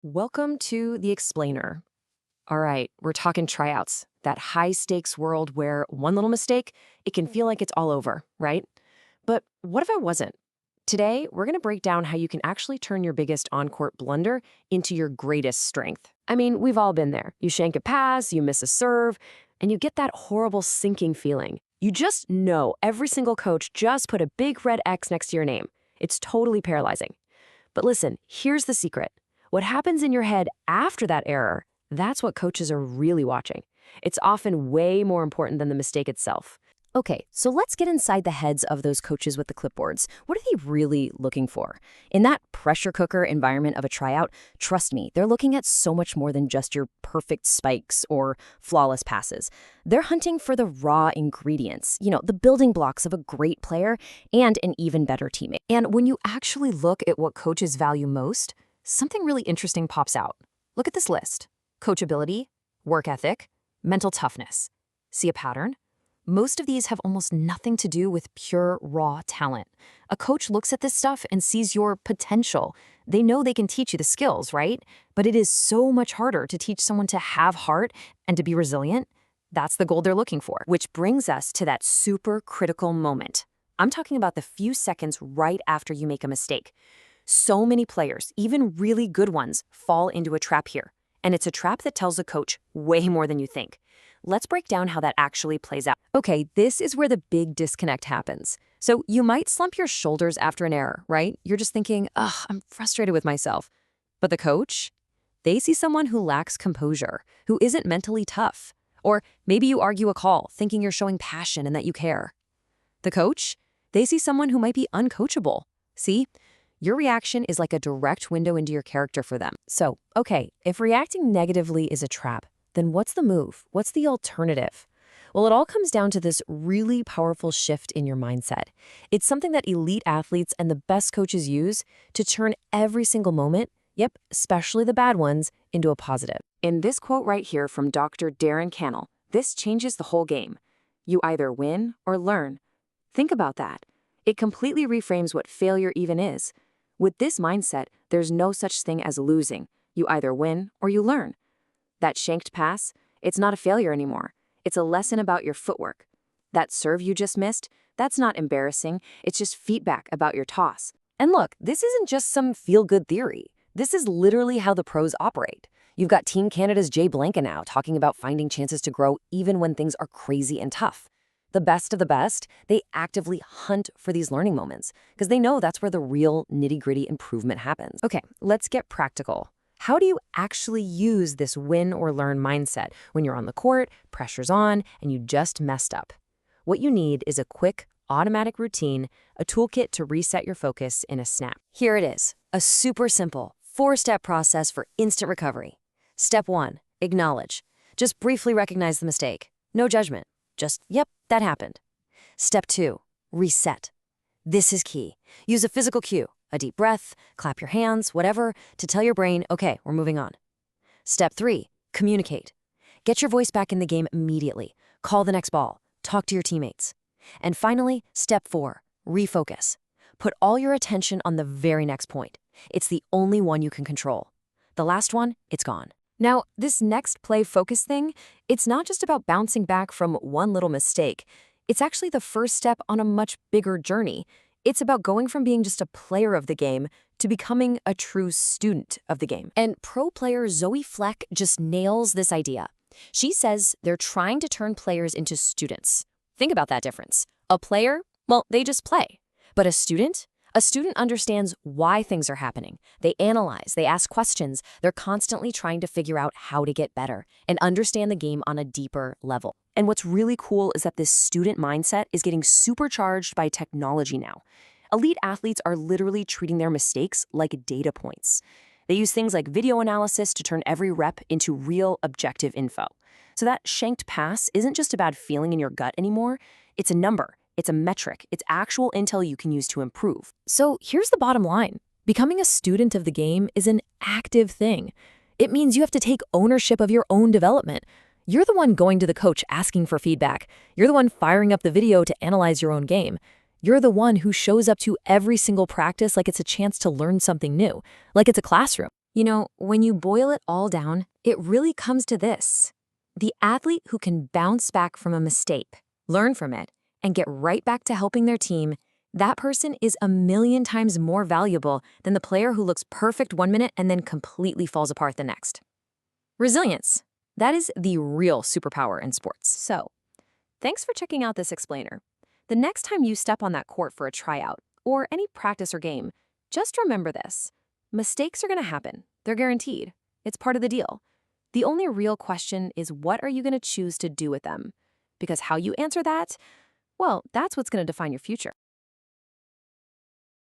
Welcome to The Explainer. All right, we're talking tryouts, that high stakes world where one little mistake, it can feel like it's all over, right? But what if I wasn't? Today, we're going to break down how you can actually turn your biggest on court blunder into your greatest strength. I mean, we've all been there. You shank a pass, you miss a serve, and you get that horrible sinking feeling. You just know every single coach just put a big red X next to your name. It's totally paralyzing. But listen, here's the secret. What happens in your head after that error, that's what coaches are really watching. It's often way more important than the mistake itself. Okay, so let's get inside the heads of those coaches with the clipboards. What are they really looking for? In that pressure cooker environment of a tryout, trust me, they're looking at so much more than just your perfect spikes or flawless passes. They're hunting for the raw ingredients, the building blocks of a great player and an even better teammate. And when you actually look at what coaches value most, something really interesting pops out. Look at this list. Coachability, work ethic, mental toughness. See a pattern? Most of these have almost nothing to do with pure, raw talent. A coach looks at this stuff and sees your potential. They know they can teach you the skills, right? But it is so much harder to teach someone to have heart and to be resilient. That's the goal they're looking for. Which brings us to that super critical moment. I'm talking about the few seconds right after you make a mistake. So many players, even really good ones, fall into a trap here. And it's a trap that tells a coach way more than you think. Let's break down how that actually plays out. Okay, this is where the big disconnect happens. So you might slump your shoulders after an error, right? You're just thinking, ugh, I'm frustrated with myself. But the coach? They see someone who lacks composure, who isn't mentally tough. Or maybe you argue a call, thinking you're showing passion and that you care. The coach? They see someone who might be uncoachable. See? Your reaction is like a direct window into your character for them. So, okay, if reacting negatively is a trap, then what's the move? What's the alternative? Well, it all comes down to this really powerful shift in your mindset. It's something that elite athletes and the best coaches use to turn every single moment, yep, especially the bad ones, into a positive. In this quote right here from Dr. Darren Cannell, this changes the whole game. You either win or learn. Think about that. It completely reframes what failure even is. With this mindset, there's no such thing as losing. You either win or you learn. That shanked pass, it's not a failure anymore. It's a lesson about your footwork. That serve you just missed, that's not embarrassing. It's just feedback about your toss. And look, this isn't just some feel-good theory. This is literally how the pros operate. You've got Team Canada's Jay Blanca now talking about finding chances to grow even when things are crazy and tough. The best of the best, they actively hunt for these learning moments because they know that's where the real nitty-gritty improvement happens. Okay, let's get practical. How do you actually use this win or learn mindset when you're on the court, pressure's on, and you just messed up? What you need is a quick, automatic routine, a toolkit to reset your focus in a snap. Here it is, a super simple, 4-step process for instant recovery. Step 1, acknowledge. Just briefly recognize the mistake. No judgment. Just, yep, that happened. Step 2, reset. This is key. Use a physical cue. A deep breath, clap your hands, whatever, to tell your brain, okay, we're moving on. Step 3, communicate. Get your voice back in the game immediately. Call the next ball. Talk to your teammates. And finally, step 4, refocus. Put all your attention on the very next point. It's the only one you can control. The last one, it's gone. Now, this next play focus thing, it's not just about bouncing back from one little mistake. It's actually the first step on a much bigger journey. It's about going from being just a player of the game to becoming a true student of the game. And pro player Zoe Fleck just nails this idea. She says they're trying to turn players into students. Think about that difference. A player, well, they just play. But a student understands why things are happening. They analyze, they ask questions. They're constantly trying to figure out how to get better and understand the game on a deeper level. And what's really cool is that this student mindset is getting supercharged by technology now. Elite athletes are literally treating their mistakes like data points. They use things like video analysis to turn every rep into real objective info. So that shanked pass isn't just a bad feeling in your gut anymore. It's a number. It's a metric. It's actual intel you can use to improve. So here's the bottom line. Becoming a student of the game is an active thing. It means you have to take ownership of your own development. You're the one going to the coach asking for feedback. You're the one firing up the video to analyze your own game. You're the one who shows up to every single practice like it's a chance to learn something new, like it's a classroom. When you boil it all down, it really comes to this. The athlete who can bounce back from a mistake, learn from it, and get right back to helping their team, that person is a million times more valuable than the player who looks perfect 1 minute and then completely falls apart the next. Resilience. That is the real superpower in sports. So, thanks for checking out this explainer. The next time you step on that court for a tryout, or any practice or game, just remember this. Mistakes are going to happen. They're guaranteed. It's part of the deal. The only real question is, what are you going to choose to do with them? Because how you answer that, well, that's what's going to define your future.